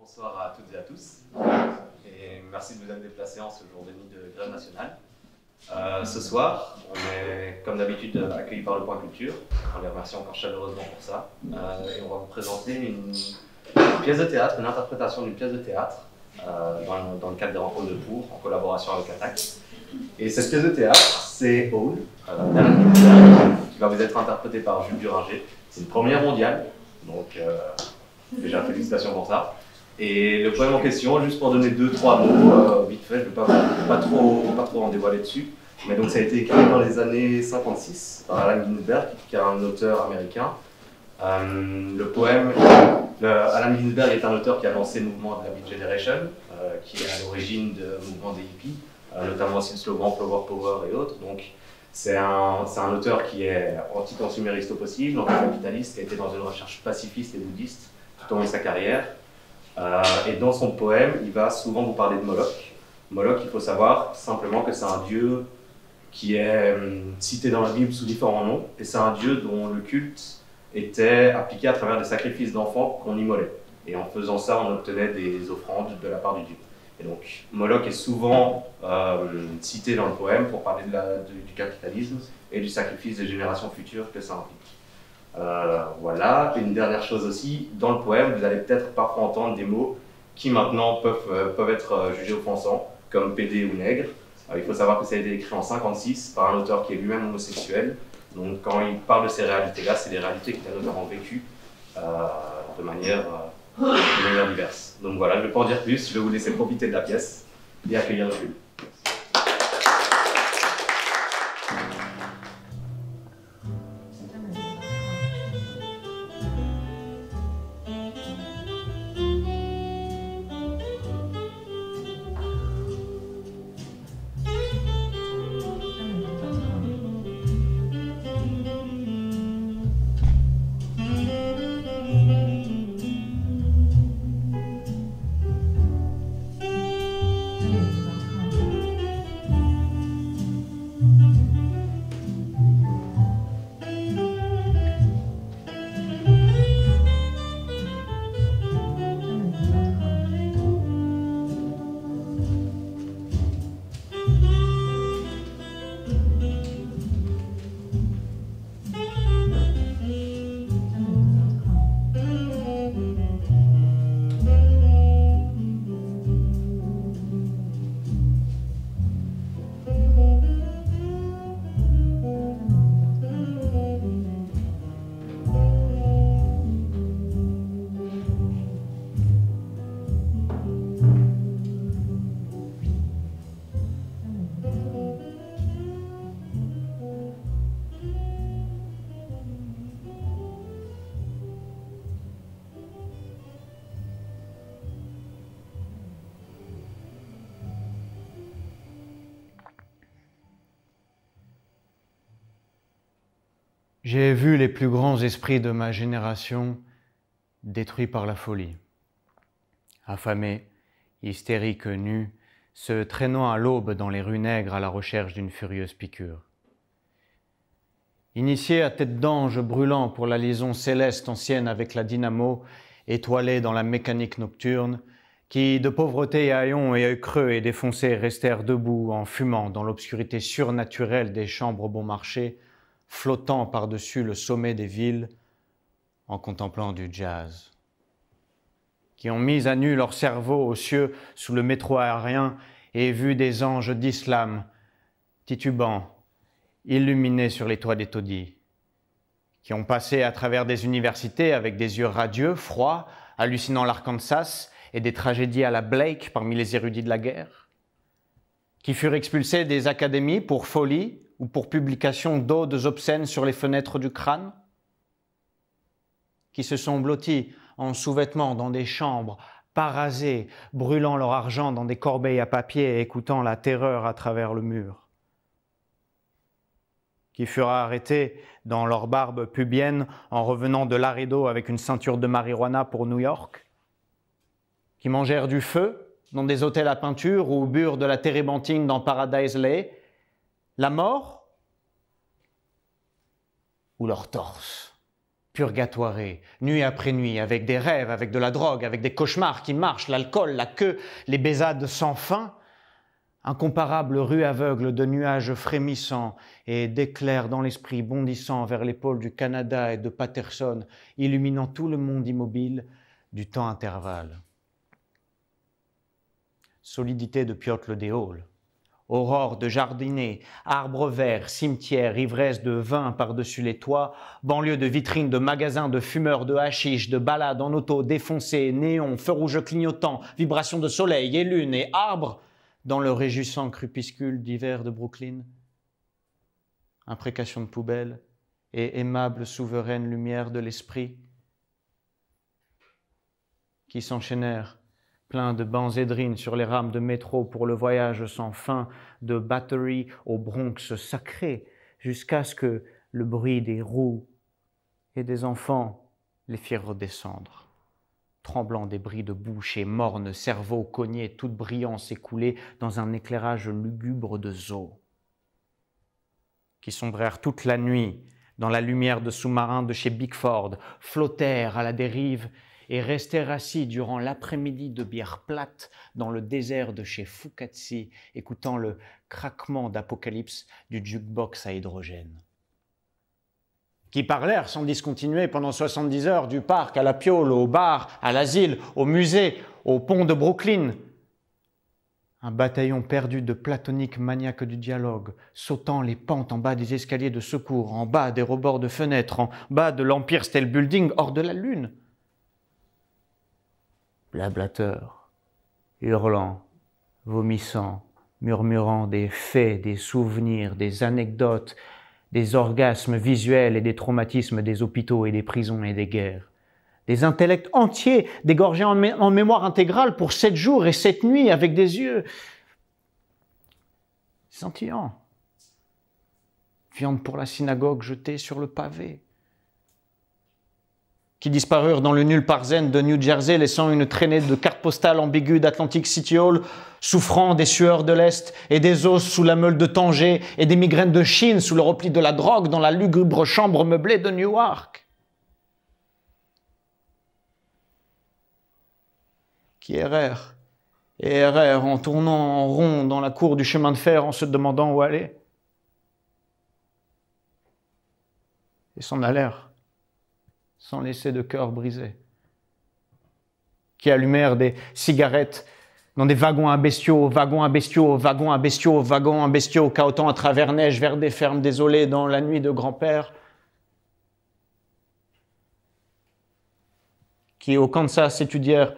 Bonsoir à toutes et à tous, et merci de vous être déplacés en ce jour béni de grève nationale. Ce soir, on est comme d'habitude accueillis par le Point Culture, on les remercie encore chaleureusement pour ça, et on va vous présenter une pièce de théâtre, une interprétation d'une pièce de théâtre dans le cadre des rencontres de Pour, en collaboration avec Attaque. Et cette pièce de théâtre, c'est Hall, d'Alan Ginsberg, qui va vous être interprétée par Jules Duringer. C'est une première mondiale, donc déjà félicitations pour ça. Et le poème en question, juste pour donner 2-3 mots, vite fait, je ne vais pas trop en dévoiler dessus, mais donc ça a été écrit dans les années 56 par Allen Ginsberg, qui est un auteur américain. Le poème, Allen Ginsberg est un auteur qui a lancé le mouvement de la Beat Generation, qui est à l'origine du mouvement des hippies, notamment aussi le slogan Flower Power et autres. Donc c'est un auteur qui est anti-consumériste au possible, anti-capitaliste, qui a été dans une recherche pacifiste et bouddhiste tout au long de sa carrière. Et dans son poème, il va souvent vous parler de Moloch. Moloch, il faut savoir simplement que c'est un dieu qui est cité dans la Bible sous différents noms, et c'est un dieu dont le culte était appliqué à travers des sacrifices d'enfants qu'on immolait. Et en faisant ça, on obtenait des offrandes de la part du dieu. Et donc, Moloch est souvent cité dans le poème pour parler du capitalisme et du sacrifice des générations futures que ça implique. Voilà, une dernière chose aussi, dans le poème, vous allez peut-être parfois entendre des mots qui maintenant peuvent être jugés offensants, comme pédé ou nègre. Il faut savoir que ça a été écrit en 56 par un auteur qui est lui-même homosexuel. Donc quand il parle de ces réalités-là, c'est des réalités qu'il a notamment vécues de manière diverse. Donc voilà, je ne vais pas en dire plus, je vais vous laisser profiter de la pièce et accueillir Jules. J'ai vu les plus grands esprits de ma génération détruits par la folie. Affamés, hystériques, nus, se traînant à l'aube dans les rues nègres à la recherche d'une furieuse piqûre. Initiés à tête d'ange brûlant pour la liaison céleste ancienne avec la dynamo, étoilés dans la mécanique nocturne, qui, de pauvreté et haillons et œils creux et défoncés, restèrent debout en fumant dans l'obscurité surnaturelle des chambres bon marché, flottant par-dessus le sommet des villes en contemplant du jazz. Qui ont mis à nu leur cerveau aux cieux sous le métro aérien et vu des anges d'islam titubants, illuminés sur les toits des taudis. Qui ont passé à travers des universités avec des yeux radieux, froids, hallucinant l'Arkansas et des tragédies à la Blake parmi les érudits de la guerre. Qui furent expulsés des académies pour folie ou pour publication d'odes obscènes sur les fenêtres du crâne, qui se sont blottis en sous-vêtements dans des chambres, parasés, brûlant leur argent dans des corbeilles à papier et écoutant la terreur à travers le mur, qui furent arrêtés dans leur barbe pubienne en revenant de Laredo avec une ceinture de marijuana pour New York, qui mangèrent du feu dans des hôtels à peinture ou burent de la térébenthine dans Paradise Lay, la mort ou leur torse, purgatoire, nuit après nuit, avec des rêves, avec de la drogue, avec des cauchemars qui marchent, l'alcool, la queue, les baisades sans fin. Incomparable rue aveugle de nuages frémissants et d'éclairs dans l'esprit bondissant vers les pôles du Canada et de Patterson, illuminant tout le monde immobile du temps intervalle. Solidité de Piotle des Halles, aurore de jardiniers, arbres verts, cimetières, ivresse de vin par-dessus les toits, banlieue de vitrines, de magasins, de fumeurs, de hashish, de balades en auto défoncées, néons, feux rouges clignotants, vibrations de soleil et lune et arbres, dans le réjouissant crépuscule d'hiver de Brooklyn, imprécation de poubelle et aimable souveraine lumière de l'esprit qui s'enchaînèrent, pleins de benzédrine sur les rames de métro pour le voyage sans fin de Battery au Bronx sacré, jusqu'à ce que le bruit des roues et des enfants les fit redescendre. Tremblant des bris de bouche et morne, cerveau cogné, toute brillance écoulée dans un éclairage lugubre de zoo, qui sombrèrent toute la nuit dans la lumière de sous-marins de chez Bickford, flottèrent à la dérive et restèrent assis durant l'après-midi de bière plate dans le désert de chez Fukatsi, écoutant le craquement d'apocalypse du jukebox à hydrogène. Qui parlèrent sans discontinuer pendant 70 heures du parc à la Piole, au bar, à l'asile, au musée, au pont de Brooklyn. Un bataillon perdu de platoniques maniaques du dialogue, sautant les pentes en bas des escaliers de secours, en bas des rebords de fenêtres, en bas de l'Empire State Building, hors de la lune. Blablateurs, hurlant, vomissant, murmurant des faits, des souvenirs, des anecdotes, des orgasmes visuels et des traumatismes des hôpitaux et des prisons et des guerres. Des intellects entiers dégorgés en mémoire intégrale pour 7 jours et 7 nuits avec des yeux scintillants. Viande pour la synagogue jetée sur le pavé. Qui disparurent dans le nulle part zen de New Jersey, laissant une traînée de cartes postales ambiguës d'Atlantic City Hall, souffrant des sueurs de l'Est et des os sous la meule de Tanger et des migraines de Chine sous le repli de la drogue dans la lugubre chambre meublée de Newark. Qui errèrent et errèrent en tournant en rond dans la cour du chemin de fer en se demandant où aller. Et s'en allèrent sans laisser de cœur brisé, qui allumèrent des cigarettes dans des wagons à bestiaux, wagons à bestiaux, wagons à bestiaux, wagons à bestiaux, cahotant à travers neige vers des fermes désolées dans la nuit de grand-père, qui au Kansas étudièrent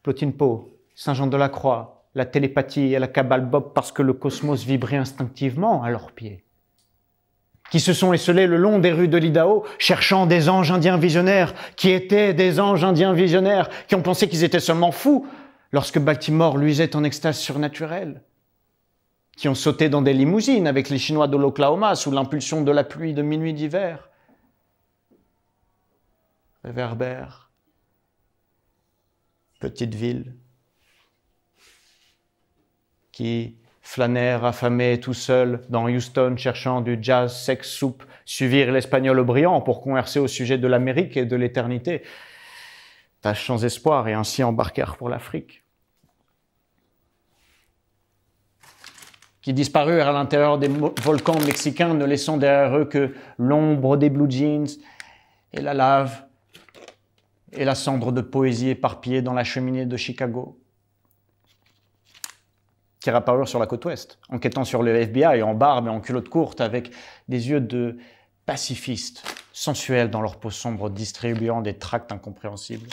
Plotinpo, Saint-Jean-de-la-Croix, la télépathie et la cabale Bob parce que le cosmos vibrait instinctivement à leurs pieds, qui se sont esselés le long des rues de l'Idaho, cherchant des anges indiens visionnaires, qui étaient des anges indiens visionnaires, qui ont pensé qu'ils étaient seulement fous lorsque Baltimore luisait en extase surnaturelle, qui ont sauté dans des limousines avec les Chinois de l'Oklahoma sous l'impulsion de la pluie de minuit d'hiver. Réverbère, petite ville, qui flânèrent affamés tout seuls dans Houston cherchant du jazz sex soup, suivirent l'espagnol O'Brien pour converser au sujet de l'Amérique et de l'éternité, tâche sans espoir et ainsi embarquèrent pour l'Afrique. Qui disparurent à l'intérieur des volcans mexicains, ne laissant derrière eux que l'ombre des blue jeans et la lave et la cendre de poésie éparpillée dans la cheminée de Chicago. Qui réapparurent sur la côte ouest, enquêtant sur le FBI en barbe et en culotte courte, avec des yeux de pacifistes, sensuels dans leur peau sombre, distribuant des tracts incompréhensibles.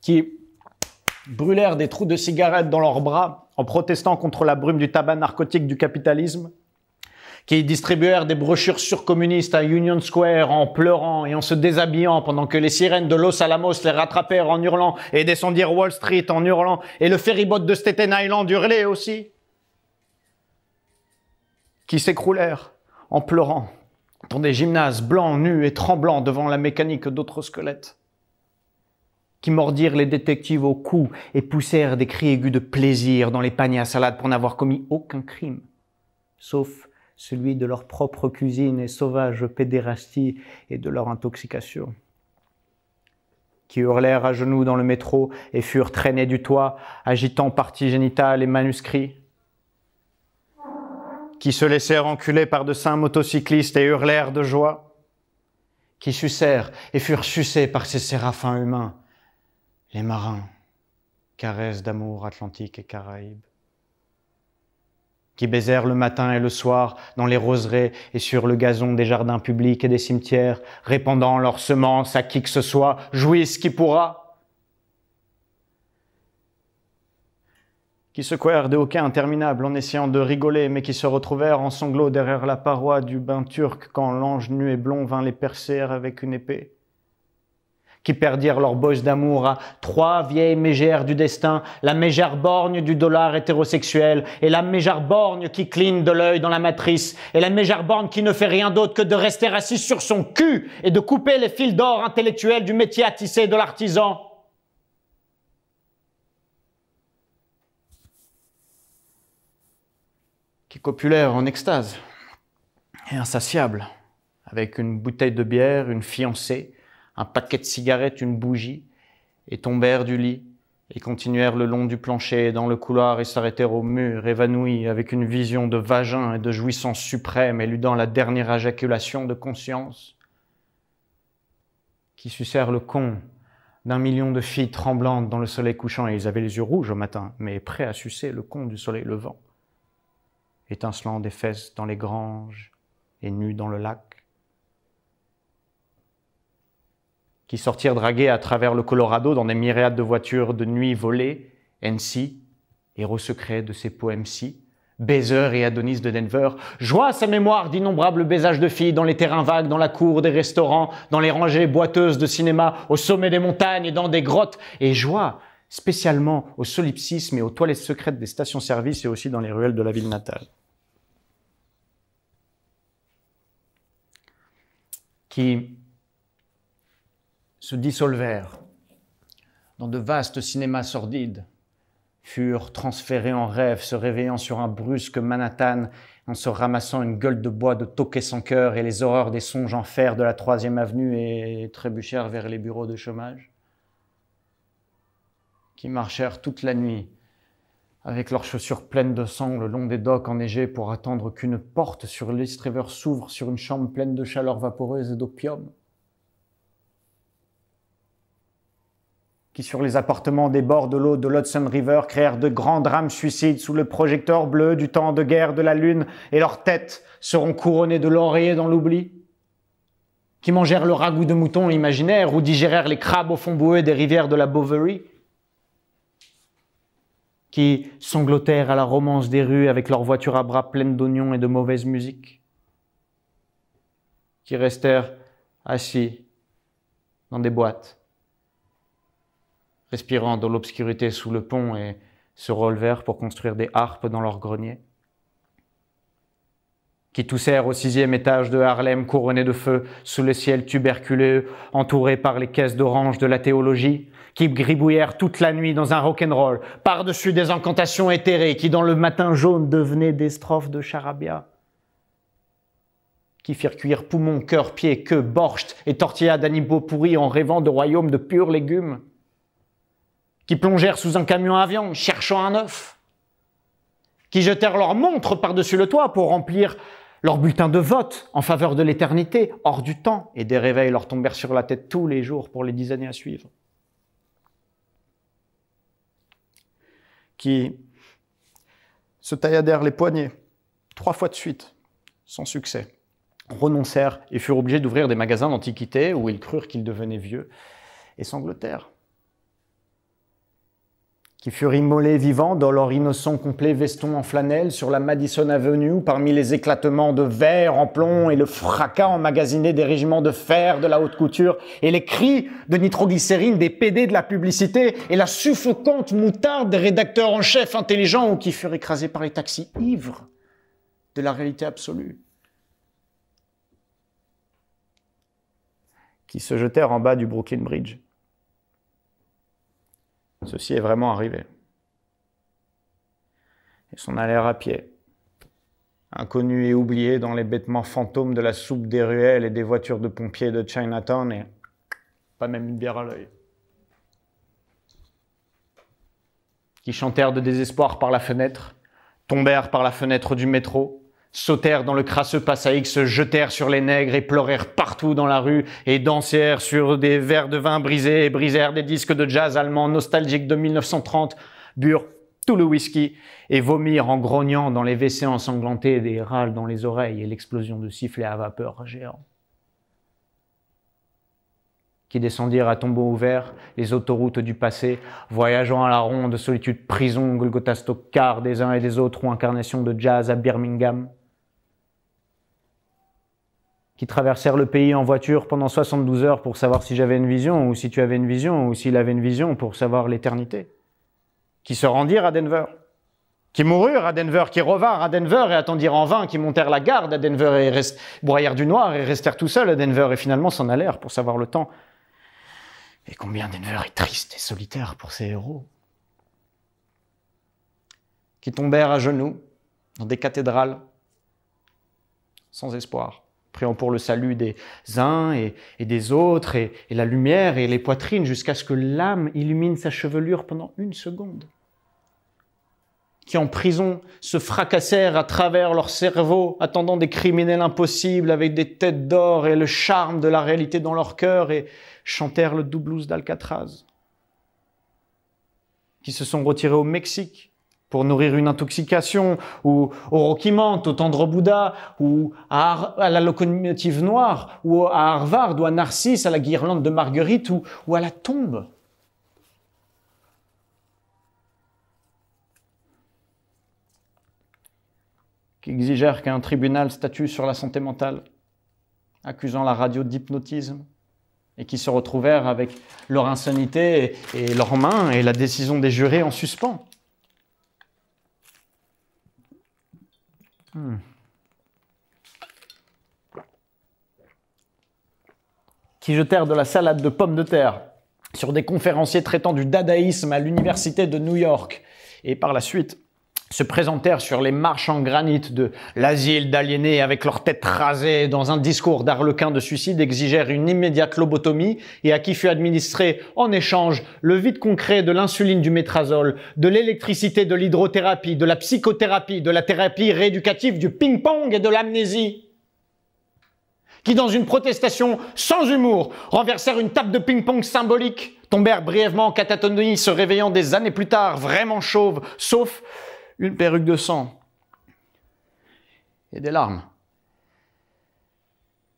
Qui brûlèrent des trous de cigarettes dans leurs bras en protestant contre la brume du tabac narcotique du capitalisme, qui distribuèrent des brochures surcommunistes à Union Square en pleurant et en se déshabillant pendant que les sirènes de Los Alamos les rattrapèrent en hurlant et descendirent Wall Street en hurlant et le ferryboat de Staten Island hurlait aussi, qui s'écroulèrent en pleurant dans des gymnases blancs, nus et tremblants devant la mécanique d'autres squelettes, qui mordirent les détectives au cou et poussèrent des cris aigus de plaisir dans les paniers à salade pour n'avoir commis aucun crime, sauf celui de leur propre cuisine et sauvage pédérastie et de leur intoxication. Qui hurlèrent à genoux dans le métro et furent traînés du toit, agitant parties génitales et manuscrits. Qui se laissèrent enculer par de saints motocyclistes et hurlèrent de joie. Qui sucèrent et furent sucés par ces séraphins humains, les marins, caresses d'amour Atlantique et Caraïbes. Qui baisèrent le matin et le soir dans les roseraies et sur le gazon des jardins publics et des cimetières, répandant leurs semences à qui que ce soit, jouisse qui pourra. Qui secouèrent des hoquets interminables en essayant de rigoler, mais qui se retrouvèrent en sanglots derrière la paroi du bain turc quand l'ange nu et blond vint les percer avec une épée. Qui perdirent leur bosse d'amour à 3 vieilles mégères du destin, la mégère borgne du dollar hétérosexuel, et la mégère borgne qui cligne de l'œil dans la matrice, et la mégère borgne qui ne fait rien d'autre que de rester assis sur son cul et de couper les fils d'or intellectuels du métier à tisser de l'artisan. Qui copulèrent en extase et insatiables, avec une bouteille de bière, une fiancée, un paquet de cigarettes, une bougie, et tombèrent du lit, et continuèrent le long du plancher, dans le couloir, et s'arrêtèrent au mur, évanouis, avec une vision de vagin et de jouissance suprême, éludant la dernière éjaculation de conscience. Qui sucèrent le con d'1 million de filles tremblantes dans le soleil couchant, et ils avaient les yeux rouges au matin, mais prêts à sucer le con du soleil levant, étincelant des fesses dans les granges et nus dans le lac. Qui sortirent draguer à travers le Colorado dans des myriades de voitures de nuit volées, NC, héros secret de ses poèmes-ci, Baiser et Adonis de Denver, joie sa mémoire d'innombrables baisages de filles dans les terrains vagues, dans la cour des restaurants, dans les rangées boiteuses de cinéma, au sommet des montagnes et dans des grottes, et joie spécialement au solipsisme et aux toilettes secrètes des stations-service et aussi dans les ruelles de la ville natale. Qui se dissolvèrent dans de vastes cinémas sordides, furent transférés en rêve, se réveillant sur un brusque Manhattan, en se ramassant une gueule de bois de toquet sans cœur et les horreurs des songes en fer de la 3e avenue et trébuchèrent vers les bureaux de chômage. Qui marchèrent toute la nuit, avec leurs chaussures pleines de sang le long des docks enneigés pour attendre qu'une porte sur l'East River s'ouvre sur une chambre pleine de chaleur vaporeuse et d'opium. Qui sur les appartements des bords de l'eau de l'Hudson River créèrent de grands drames suicides sous le projecteur bleu du temps de guerre de la Lune et leurs têtes seront couronnées de lauriers dans l'oubli. Qui mangèrent le ragoût de mouton imaginaire ou digérèrent les crabes au fond boueux des rivières de la Bovary. Qui sanglotèrent à la romance des rues avec leurs voitures à bras pleines d'oignons et de mauvaise musique. Qui restèrent assis dans des boîtes, respirant dans l'obscurité sous le pont et se relevèrent pour construire des harpes dans leur grenier. Qui toussèrent au 6e étage de Harlem, couronnés de feu, sous le ciel tuberculeux, entourés par les caisses d'orange de la théologie, qui gribouillèrent toute la nuit dans un rock'n'roll, par-dessus des incantations éthérées, qui dans le matin jaune devenaient des strophes de charabia. Qui firent cuire poumons, cœur, pieds, queue, borscht et tortillas d'animaux pourris en rêvant de royaumes de purs légumes. Qui plongèrent sous un camion à viande, cherchant un œuf, qui jetèrent leurs montres par-dessus le toit pour remplir leur bulletin de vote en faveur de l'éternité, hors du temps, et des réveils leur tombèrent sur la tête tous les jours pour les 10 années à suivre. Qui se tailladèrent les poignets 3 fois de suite, sans succès, renoncèrent et furent obligés d'ouvrir des magasins d'antiquités où ils crurent qu'ils devenaient vieux et sanglotèrent. Qui furent immolés vivants dans leur innocent complet veston en flanelle sur la Madison Avenue parmi les éclatements de verre en plomb et le fracas emmagasiné des régiments de fer de la haute couture et les cris de nitroglycérine des PD de la publicité et la suffocante moutarde des rédacteurs en chef intelligents ou qui furent écrasés par les taxis ivres de la réalité absolue. Qui se jetèrent en bas du Brooklyn Bridge. Ceci est vraiment arrivé. Ils s'en allèrent à pied, inconnu et oublié dans les bêtements fantômes de la soupe des ruelles et des voitures de pompiers de Chinatown, et pas même une bière à l'œil. Qui chantèrent de désespoir par la fenêtre, tombèrent par la fenêtre du métro, sautèrent dans le crasseux Passaïque, se jetèrent sur les nègres et pleurèrent partout dans la rue et dansèrent sur des verres de vin brisés et brisèrent des disques de jazz allemand nostalgiques de 1930, burent tout le whisky et vomirent en grognant dans les WC ensanglantés des râles dans les oreilles et l'explosion de sifflets à vapeur géants. Qui descendirent à tombeau ouvert les autoroutes du passé, voyageant à la ronde, solitude, prison, Golgotha Stockard des uns et des autres ou incarnation de jazz à Birmingham. Qui traversèrent le pays en voiture pendant 72 heures pour savoir si j'avais une vision, ou si tu avais une vision, ou s'il avait une vision pour savoir l'éternité. Qui se rendirent à Denver, qui moururent à Denver, qui revinrent à Denver et attendirent en vain, qui montèrent la garde à Denver et broyèrent du noir et restèrent tout seuls à Denver et finalement s'en allèrent pour savoir le temps. Et combien Denver est triste et solitaire pour ses héros. Qui tombèrent à genoux dans des cathédrales, sans espoir, priant pour le salut des uns et des autres, et la lumière et les poitrines, jusqu'à ce que l'âme illumine sa chevelure pendant 1 seconde. Qui en prison se fracassèrent à travers leur cerveau, attendant des criminels impossibles avec des têtes d'or et le charme de la réalité dans leur cœur, et chantèrent le doux blues d'Alcatraz. Qui se sont retirés au Mexique pour nourrir une intoxication, ou au Rocky Mount, au Tendre Bouddha, ou à la locomotive noire, ou à Harvard, ou à Narcisse, à la guirlande de Marguerite, ou à la tombe. Qui exigèrent qu'un tribunal statue sur la santé mentale, accusant la radio d'hypnotisme, et qui se retrouvèrent avec leur insanité et leurs mains et la décision des jurés en suspens. Qui jetèrent de la salade de pommes de terre sur des conférenciers traitant du dadaïsme à l'université de New York, et par la suite se présentèrent sur les marches en granit de l'asile d'aliénés avec leur tête rasée dans un discours d'arlequin de suicide, exigèrent une immédiate lobotomie et à qui fut administré en échange le vide concret de l'insuline, du métrazole, de l'électricité, de l'hydrothérapie, de la psychothérapie, de la thérapie rééducative, du ping-pong et de l'amnésie. Qui, dans une protestation sans humour, renversèrent une table de ping-pong symbolique, tombèrent brièvement en catatonie, se réveillant des années plus tard, vraiment chauves, sauf une perruque de sang, et des larmes,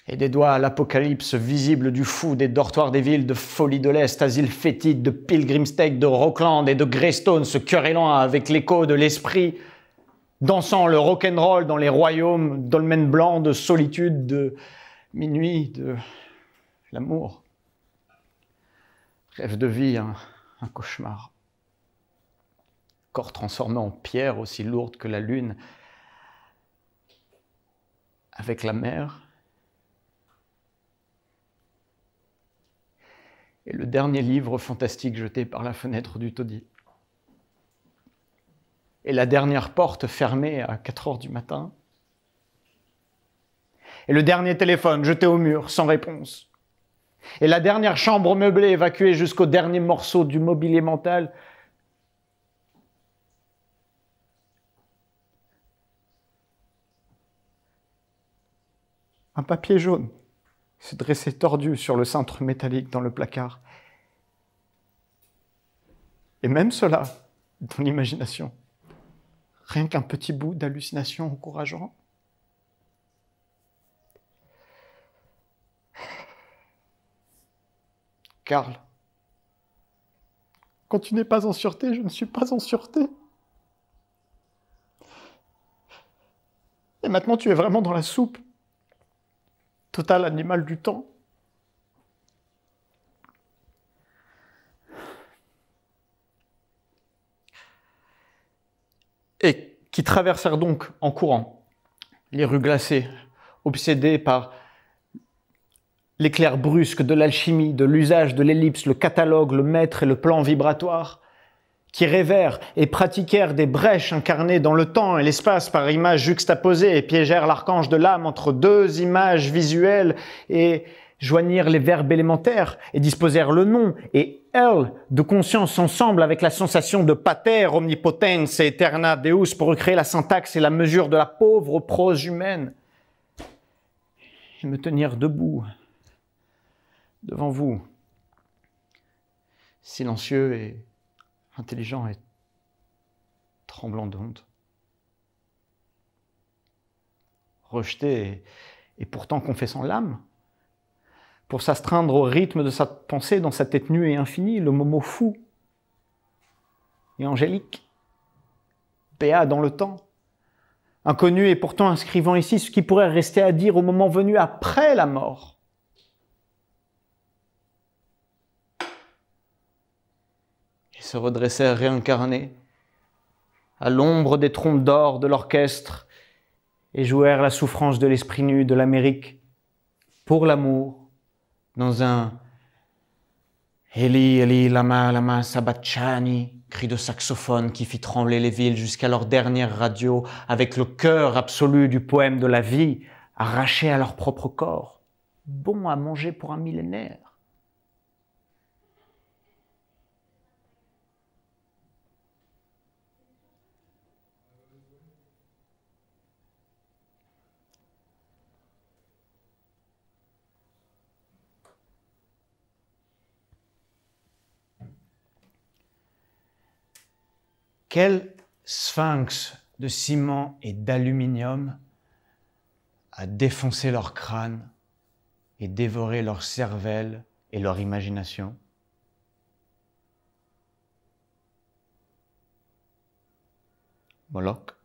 et des doigts à l'apocalypse visible du fou des dortoirs des villes de Folie de l'Est, Asile fétide, de Pilgrim State, de Rockland et de Greystone, se querellant avec l'écho de l'esprit, dansant le rock'n'roll dans les royaumes dolmens blancs de solitude, de minuit, de l'amour. Rêve de vie, un cauchemar. Corps transformé en pierre aussi lourde que la lune, avec la mer. Et le dernier livre fantastique jeté par la fenêtre du taudis. Et la dernière porte fermée à 4 heures du matin. Et le dernier téléphone jeté au mur sans réponse. Et la dernière chambre meublée évacuée jusqu'au dernier morceau du mobilier mental. Un papier jaune se dressait tordu sur le cintre métallique dans le placard. Et même cela, dans l'imagination, rien qu'un petit bout d'hallucination encourageant. Karl, quand tu n'es pas en sûreté, je ne suis pas en sûreté. Et maintenant, tu es vraiment dans la soupe. Total animal du temps. Et qui traversèrent donc en courant les rues glacées, obsédés par l'éclair brusque de l'alchimie, de l'usage de l'ellipse, le catalogue, le mètre et le plan vibratoire, qui rêvèrent et pratiquèrent des brèches incarnées dans le temps et l'espace par images juxtaposées et piégèrent l'archange de l'âme entre deux images visuelles et joignirent les verbes élémentaires et disposèrent le nom et elle de conscience ensemble avec la sensation de pater omnipotens et eterna deus pour recréer la syntaxe et la mesure de la pauvre prose humaine et me tenir debout devant vous, silencieux et intelligent et tremblant de honte, rejeté et pourtant confessant l'âme, pour s'astreindre au rythme de sa pensée dans sa tête nue et infinie, le momo fou et angélique, béat dans le temps, inconnu et pourtant inscrivant ici ce qui pourrait rester à dire au moment venu après la mort. Ils se redressèrent réincarnés, à l'ombre des trompes d'or de l'orchestre, et jouèrent la souffrance de l'esprit nu de l'Amérique, pour l'amour, dans un « Eli, Eli, lama, lama, sabachthani » cri de saxophone qui fit trembler les villes jusqu'à leur dernière radio, avec le cœur absolu du poème de la vie, arraché à leur propre corps, bon à manger pour un millénaire. Quel sphinx de ciment et d'aluminium a défoncé leur crâne et dévoré leur cervelle et leur imagination? Moloch.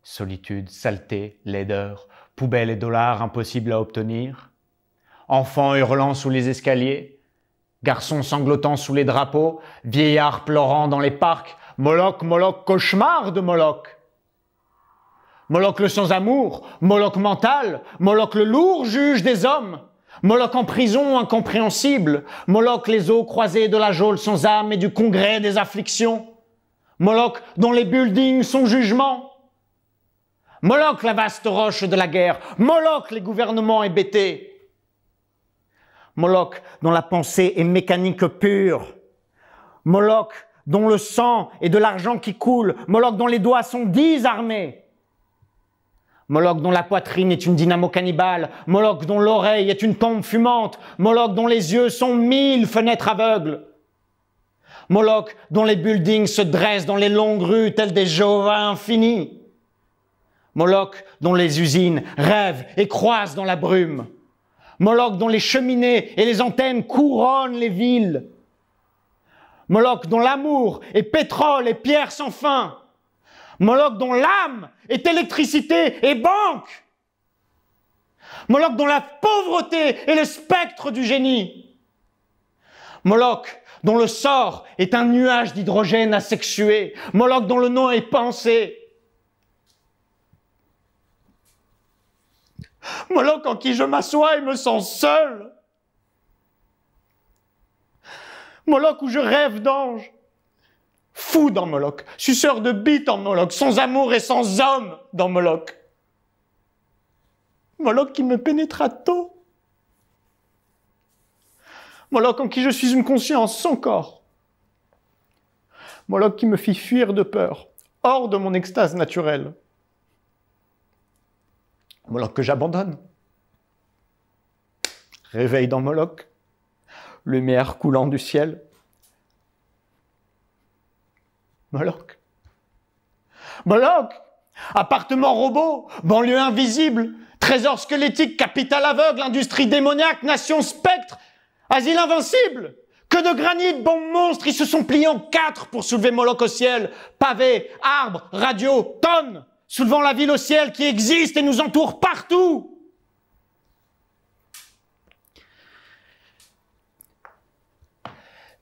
Solitude, saleté, laideur, poubelle et dollars impossibles à obtenir, enfants hurlant sous les escaliers, garçons sanglotant sous les drapeaux, vieillards pleurant dans les parcs, Moloch, Moloch, cauchemar de Moloch. Moloch le sans-amour, Moloch mental, Moloch le lourd juge des hommes, Moloch en prison incompréhensible, Moloch les os croisés de la geôle sans âme et du congrès des afflictions, Moloch dont les buildings sont jugements, Moloch la vaste roche de la guerre, Moloch les gouvernements hébétés, Moloch dont la pensée est mécanique pure, Moloch dont le sang est de l'argent qui coule, Moloch dont les doigts sont 10 armées, Moloch dont la poitrine est une dynamo cannibale, Moloch dont l'oreille est une pompe fumante, Moloch dont les yeux sont 1000 fenêtres aveugles, Moloch dont les buildings se dressent dans les longues rues telles des Jéhovah infinis, Moloch dont les usines rêvent et croissent dans la brume, Moloch dont les cheminées et les antennes couronnent les villes, Moloch dont l'amour est pétrole et pierre sans fin, Moloch dont l'âme est électricité et banque, Moloch dont la pauvreté est le spectre du génie, Moloch dont le sort est un nuage d'hydrogène asexué, Moloch dont le nom est pensée, Moloch en qui je m'assois et me sens seul. Moloch où je rêve d'ange. Fou dans Moloch, suceur de bite en Moloch, sans amour et sans homme dans Moloch. Moloch qui me pénétra tôt. Moloch en qui je suis une conscience sans corps. Moloch qui me fit fuir de peur, hors de mon extase naturelle. Moloch que j'abandonne. Réveil dans Moloch, lumière coulant du ciel. Moloch. Moloch, appartement robot, banlieue invisible, trésor squelettique, capitale aveugle, industrie démoniaque, nation spectre, asile invincible. Que de granit, bombes monstres, ils se sont pliés en 4 pour soulever Moloch au ciel. Pavés, arbres, radio, tonnes, soulevant la ville au ciel qui existe et nous entoure partout.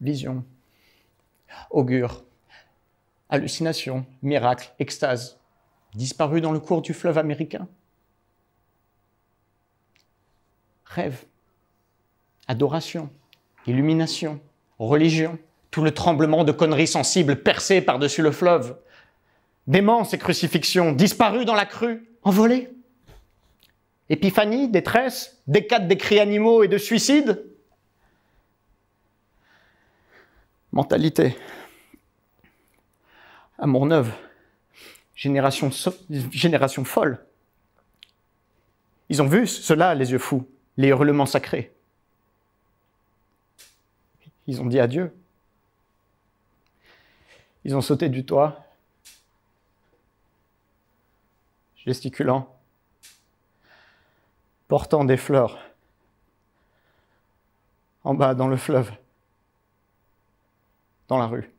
Vision, augure, hallucination, miracle, extase, disparu dans le cours du fleuve américain. Rêve, adoration, illumination, religion, Tout le tremblement de conneries sensibles percé par-dessus le fleuve. Démence et crucifixion, disparus dans la crue, envolés. Épiphanie, détresse, décade des cris animaux et de suicide. Mentalité. Amour neuve. Génération folle. Ils ont vu cela, les yeux fous, les hurlements sacrés. Ils ont dit adieu. Ils ont sauté du toit, gesticulant, portant des fleurs, en bas dans le fleuve, dans la rue.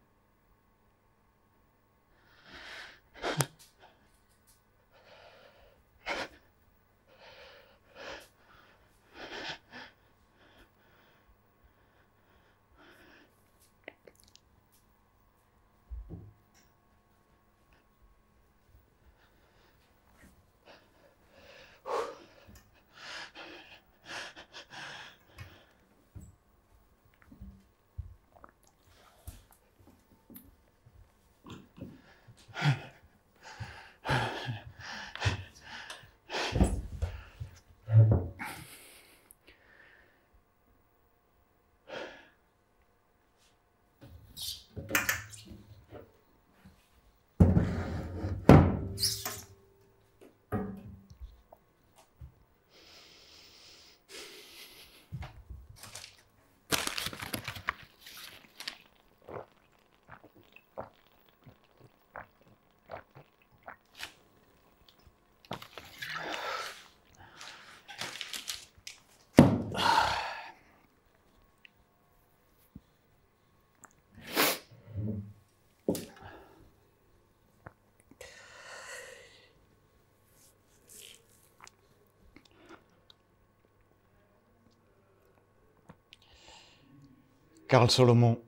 Carl Solomon,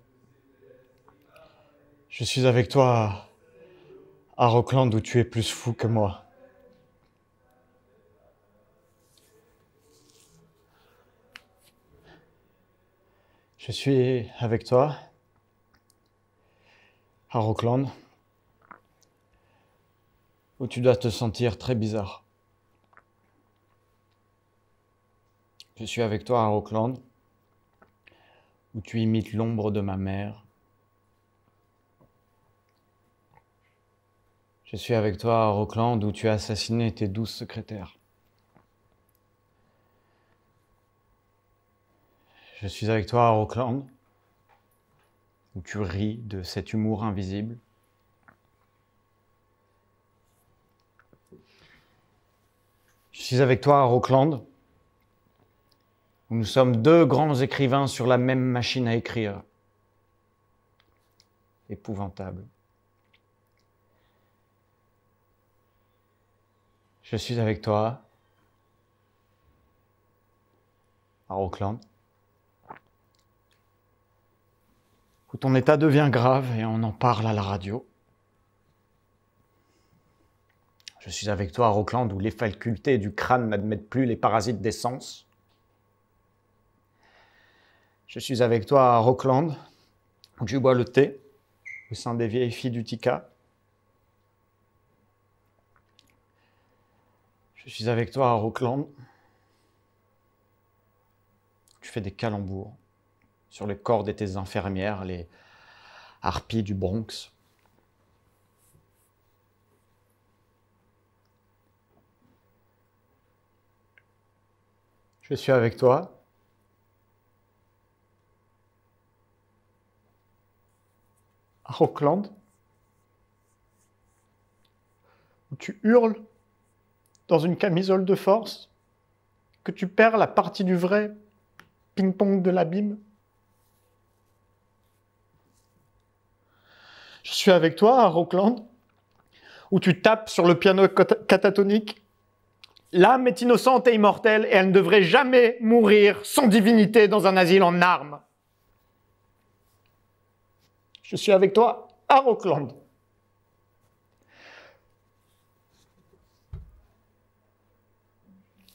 je suis avec toi à Rockland où tu es plus fou que moi. Je suis avec toi à Rockland où tu dois te sentir très bizarre. Je suis avec toi à Rockland où tu imites l'ombre de ma mère. Je suis avec toi à Rockland où tu as assassiné tes 12 secrétaires. Je suis avec toi à Rockland où tu ris de cet humour invisible. Je suis avec toi à Rockland où nous sommes deux grands écrivains sur la même machine à écrire. Épouvantable. Je suis avec toi à Rockland où ton état devient grave et on en parle à la radio. Je suis avec toi à Rockland où les facultés du crâne n'admettent plus les parasites des sens. Je suis avec toi à Rockland où tu bois le thé au sein des vieilles filles du Tika. Je suis avec toi à Rockland où tu fais des calembours sur les corps de tes infirmières, les harpies du Bronx. Je suis avec toi à Rockland où tu hurles dans une camisole de force que tu perds la partie du vrai ping-pong de l'abîme. Je suis avec toi à Rockland où tu tapes sur le piano catatonique. L'âme est innocente et immortelle et elle ne devrait jamais mourir sans divinité dans un asile en armes. Je suis avec toi à Rockland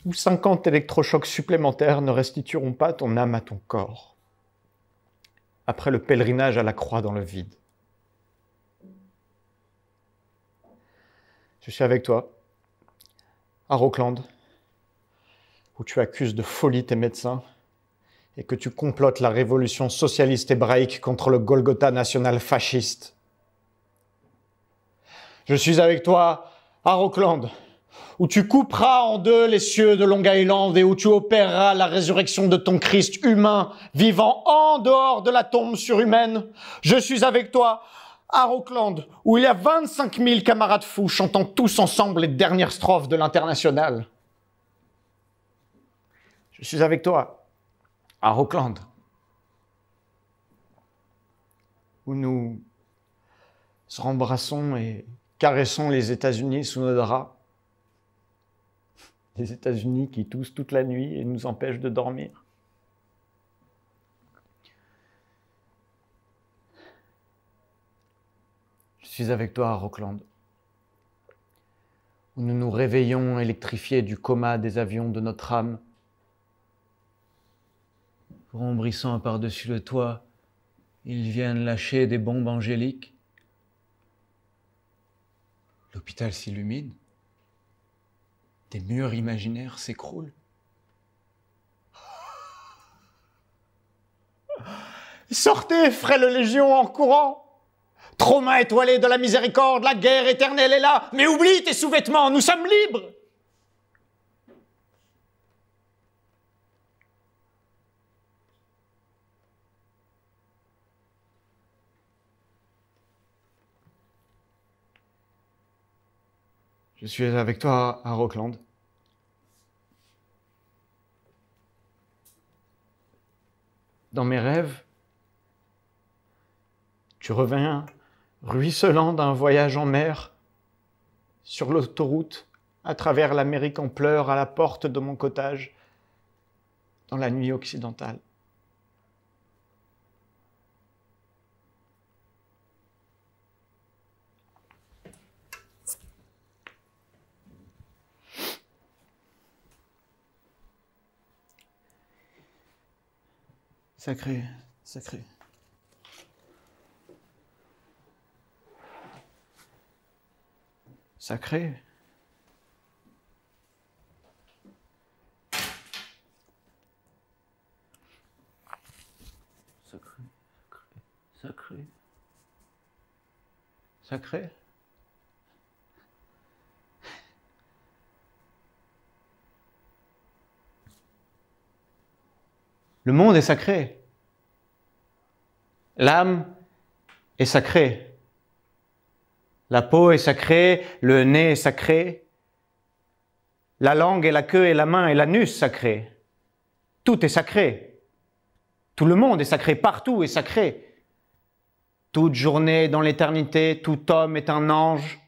où 50 électrochocs supplémentaires ne restitueront pas ton âme à ton corps. après le pèlerinage à la croix dans le vide. Je suis avec toi, à Rockland, où tu accuses de folie tes médecins et que tu complotes la révolution socialiste hébraïque contre le Golgotha national fasciste. Je suis avec toi, à Rockland, où tu couperas en deux les cieux de Long Island et où tu opéreras la résurrection de ton Christ humain, vivant en dehors de la tombe surhumaine. Je suis avec toi, à Rockland, où il y a 25 000 camarades fous chantant tous ensemble les dernières strophes de l'Internationale. Je suis avec toi, à Rockland, où nous embrassons et caressons les États-Unis sous nos draps. Les États-Unis qui toussent toute la nuit et nous empêchent de dormir. Je suis avec toi à Rockland, où nous nous réveillons électrifiés du coma des avions de notre âme. Rembrissant par-dessus le toit, ils viennent lâcher des bombes angéliques. L'hôpital s'illumine. Des murs imaginaires s'écroulent. Sortez, frêle légion, en courant! Trauma étoilé de la miséricorde, la guerre éternelle est là, mais oublie tes sous-vêtements, nous sommes libres! Je suis avec toi à Rockland. Dans mes rêves, tu reviens ruisselant d'un voyage en mer, sur l'autoroute, à travers l'Amérique en pleurs, à la porte de mon cottage, dans la nuit occidentale. Sacré, sacré. Sacré. Sacré, sacré, sacré. Le monde est sacré. L'âme est sacrée. La peau est sacrée, le nez est sacré. La langue et la queue et la main et l'anus sacrés. Tout est sacré. Tout le monde est sacré, partout est sacré. Toute journée dans l'éternité, tout homme est un ange.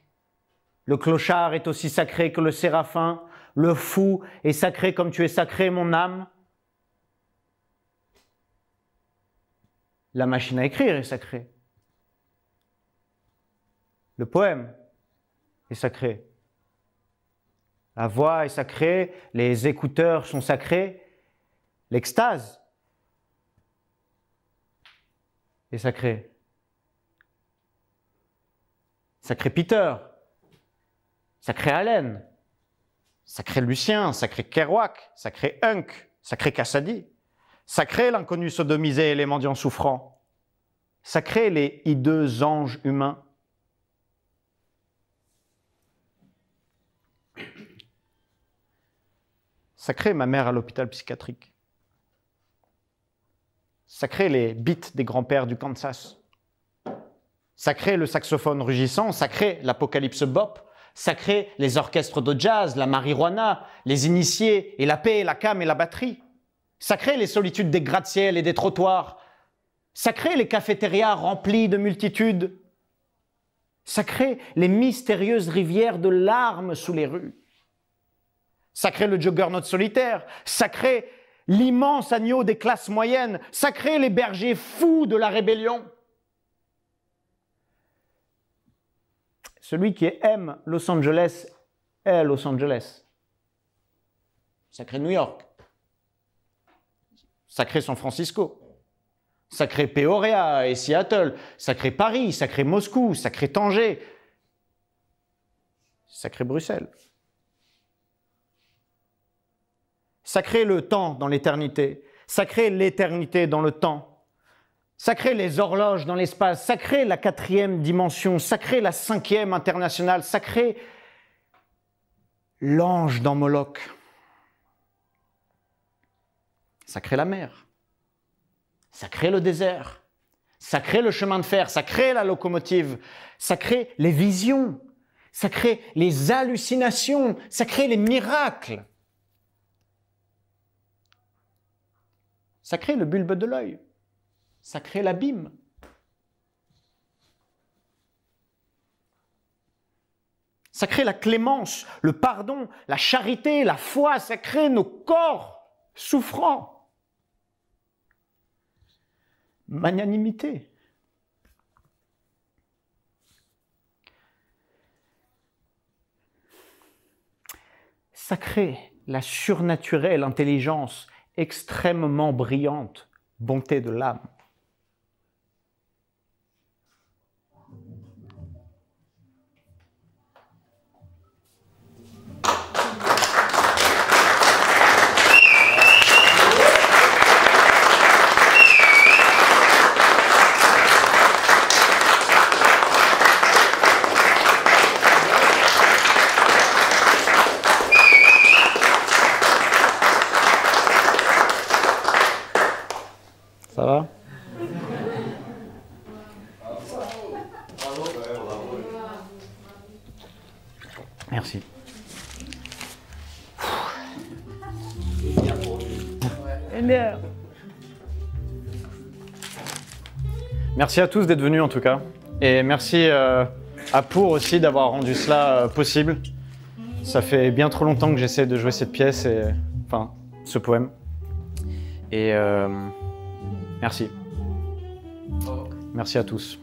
Le clochard est aussi sacré que le séraphin. Le fou est sacré comme tu es sacré, mon âme. La machine à écrire est sacrée. Le poème est sacré. La voix est sacrée, les écouteurs sont sacrés, l'extase est sacrée. Sacré Peter, sacré Allen, sacré Lucien, sacré Kerouac, sacré Hunk, sacré Cassady. Sacré l'inconnu sodomisé et les mendiants souffrants. Sacré les hideux anges humains. Sacré ma mère à l'hôpital psychiatrique. Sacré les beats des grands-pères du Kansas. Sacré le saxophone rugissant. Sacré l'apocalypse bop. Sacré les orchestres de jazz, la marijuana, les initiés et la paix, la cam et la batterie. Sacré les solitudes des gratte-ciel et des trottoirs. Sacré les cafétérias remplies de multitudes. Sacré les mystérieuses rivières de larmes sous les rues. Sacré le juggernaut solitaire. Sacré l'immense agneau des classes moyennes. Sacré les bergers fous de la rébellion. Celui qui aime Los Angeles est Los Angeles. Sacré New York. Sacré San Francisco, Sacré Péoria et Seattle, sacré Paris, sacré Moscou, sacré Tanger, sacré Bruxelles. Sacré le temps dans l'éternité, sacré l'éternité dans le temps, sacré les horloges dans l'espace, sacré la 4e dimension, sacré la 5e internationale, sacré l'ange dans Moloch, sacré la mer, sacré le désert, sacré le chemin de fer, sacré la locomotive, sacré les visions, sacré les hallucinations, sacré les miracles, sacré le bulbe de l'œil, sacré l'abîme. Sacré la clémence, le pardon, la charité, la foi, sacré nos corps souffrants. Magnanimité. Sacré la surnaturelle intelligence extrêmement brillante, bonté de l'âme. Ça va? Merci. Merci à tous d'être venus en tout cas. Et merci à Pour aussi d'avoir rendu cela possible. Ça fait bien trop longtemps que j'essaie de jouer cette pièce, enfin ce poème. Et merci. Merci à tous.